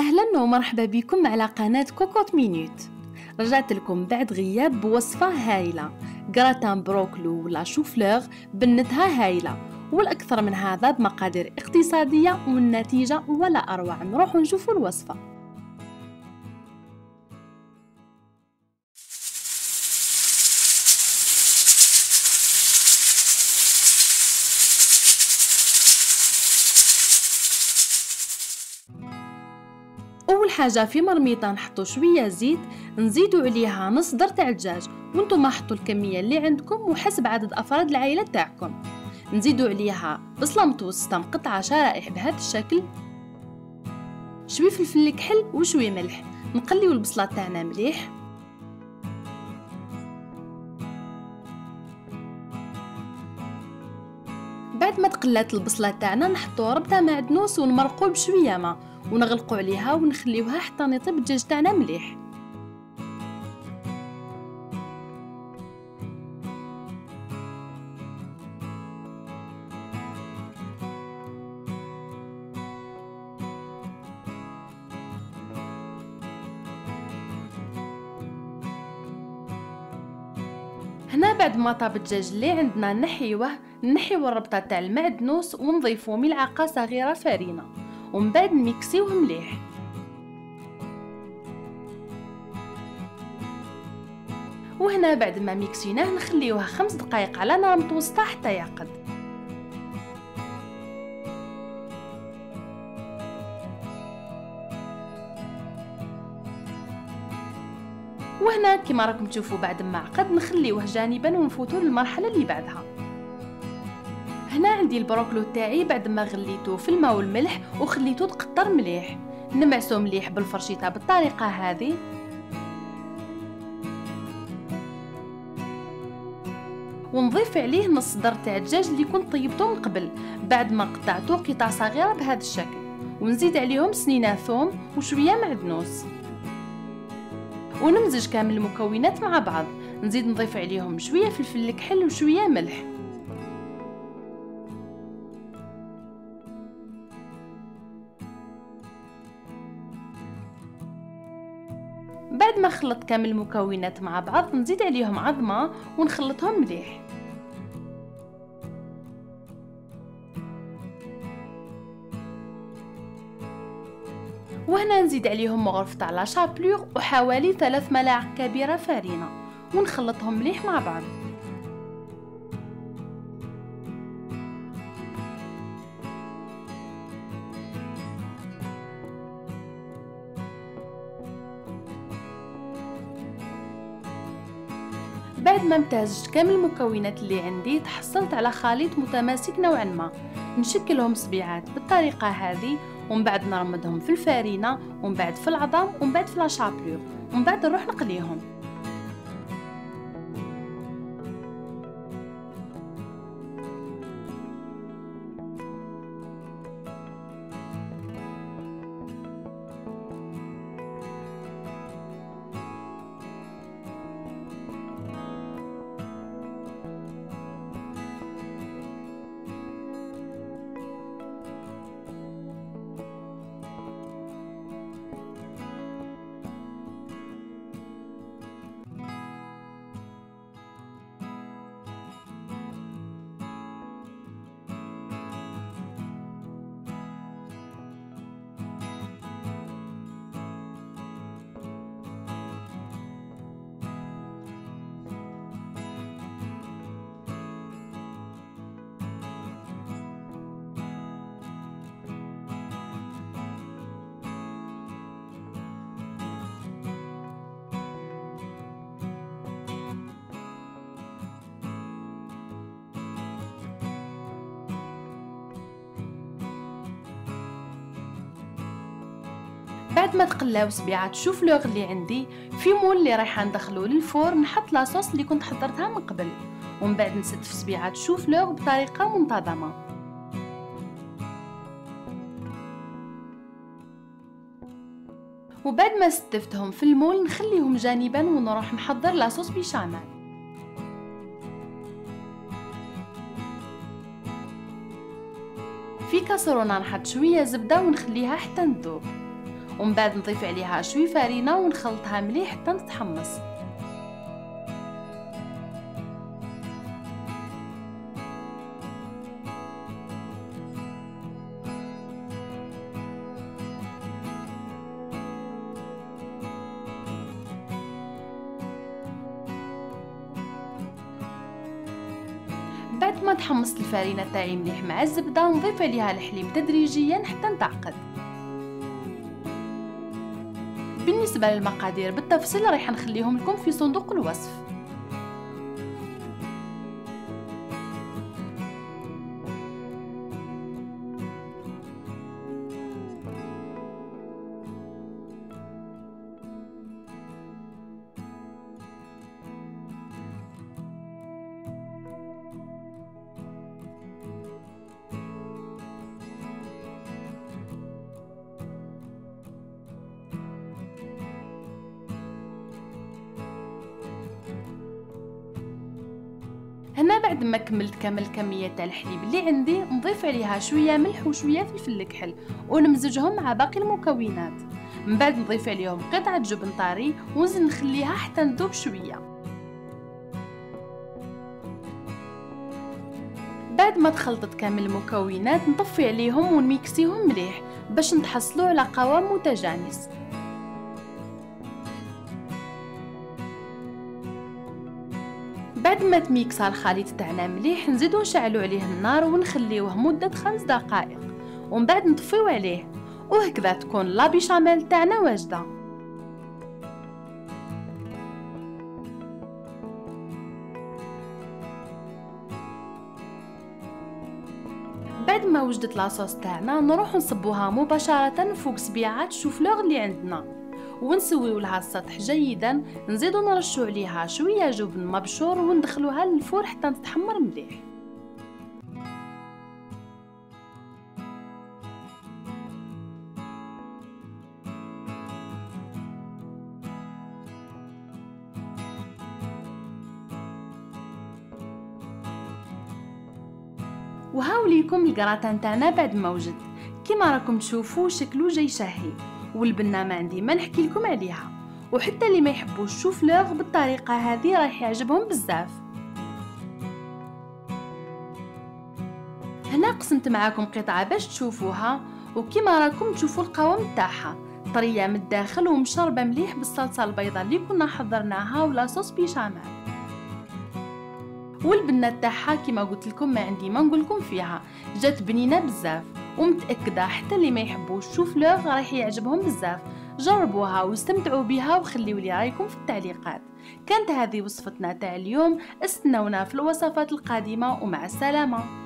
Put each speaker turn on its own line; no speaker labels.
أهلا ومرحبا بكم على قناة كوكوت مينوت. رجعت لكم بعد غياب بوصفة هايلة، جراتان بروكلو ولا شوفلور بنتها هايلة، والأكثر من هذا بمقادير اقتصادية والنتيجة ولا أروع. نروح نشوفوا الوصفة. اول حاجه في مرميطه نحطوا شويه زيت، نزيدوا عليها نص در تاع الدجاج، وانتم حطوا الكميه اللي عندكم وحسب عدد افراد العائله تاعكم. نزيدوا عليها بصله متوسطه مقطعه شرائح بهذا الشكل، شويه فلفل كحل وشويه ملح. نقليو البصله تاعنا مليح. بعد ما تقلات البصله تاعنا نحطوا ربطه معدنوس ونمرقوا بشويه ماء ونغلقوا عليها ونخليوها حتى يطيب الدجاج تاعنا مليح. هنا بعد ما طاب الدجاج اللي عندنا نحيوه الربطه تاع المعدنوس ونضيفوا ملعقه صغيره فرينه، ومن بعد نميكسيوه مليح. وهنا بعد ما ميكسيناه نخليوه 5 دقائق على نار متوسطه حتى يعقد. وهنا كما راكم تشوفوا بعد ما عقد نخليوه جانبا ونفوتوا للمرحله اللي بعدها. هنا عندي البروكلو تاعي بعد ما غليته في الماء والملح وخليته تقطر مليح. نمعسو مليح بالفرشيطه بالطريقه هذه، ونضيف عليه نص در تاع الدجاج اللي كنت طيبته من قبل بعد ما قطعته قطع صغيره بهذا الشكل، ونزيد عليهم سنينه ثوم وشويه معدنوس، ونمزج كامل المكونات مع بعض. نزيد نضيف عليهم شويه فلفل كحل وشويه ملح. بعد ما خلط كامل المكونات مع بعض نزيد عليهم عظمه ونخلطهم مليح. وهنا نزيد عليهم مغرفة تاع لا شابلور وحوالي 3 ملاعق كبيرة فرينة ونخلطهم مليح مع بعض. بعد ما امتزجت كامل المكونات اللي عندي تحصلت على خليط متماسك نوعا ما. نشكلهم صبيعات بالطريقة هذه، ومن بعد نرمدهم في الفرينة، ومن بعد في العظام، ومن بعد في لا شابلور، ومن بعد نروح نقليهم. بعد ما تقلاو صبيعات شوفلوغ اللي عندي في مول اللي رايحه ندخلو للفور، نحط لاصوص اللي كنت حضرتها من قبل، ومن بعد نسد في صبيعات شوفلوغ بطريقه منتظمه. وبعد ما ستفتهم في المول نخليهم جانبا ونروح نحضر لاصوص بيشاميل. في كاسرونه نحط شويه زبده ونخليها حتى تذوب، ومن بعد نضيف عليها شوي فرينة ونخلطها مليح حتى تتحمص. بعد ما تحمصت الفرينة تاعي مليح مع الزبدة نضيف عليها الحليب تدريجيا حتى نتعقد. بالنسبة للمقادير بالتفصيل راح نخليهم لكم في صندوق الوصف. هنا بعد ما كملت كامل الكميه تاع الحليب اللي عندي نضيف عليها شويه ملح وشويه فلفل كحل ونمزجهم مع باقي المكونات. من بعد نضيف عليهم قطعه جبن طري ونزيد نخليها حتى تذوب شويه. بعد ما تخلطت كامل المكونات نطفي عليهم ونميكسيهم مليح باش نتحصلوا على قوام متجانس. بعد ما تميكسا الخليط تاعنا مليح نزيدو نشعلو عليه النار ونخليوه مدة 5 دقائق ومن بعد نطفيو عليه، وهكذا تكون لا بيشاميل تاعنا واجدة. بعد ما وجدت لاصوص تاعنا نروح نصبوها مباشرة فوق سبيعات الشوفلوغ اللي عندنا ونسويو لها السطح جيدا. نزيدو نرشو عليها شويه جبن مبشور وندخلوها للفور حتى تتحمر مليح. وهاوليكم الكراتان تاعنا بعد ما وجد. كيما راكم تشوفوا شكله جاي شهي، والبنه ما عندي ما نحكي لكم عليها، وحتى اللي ما يحبوش الشوفلوغ بالطريقه هذه راح يعجبهم بزاف. هنا قسمت معاكم قطعه باش تشوفوها، وكيما راكم تشوفوا القوام تاعها طريه من الداخل ومشربه مليح بالصلصه البيضاء اللي كنا حضرناها ولا صوص بيشاميل. والبنه تاعها كيما قلت لكم ما عندي ما نقول لكم فيها، جات بنينه بزاف ومتاكده حتى اللي ما يحبوش الشوفلوغ راح يعجبهم بزاف. جربوها واستمتعوا بها وخليوا لي رايكم في التعليقات. كانت هذه وصفتنا تاع اليوم، استنونا في الوصفات القادمه ومع السلامه.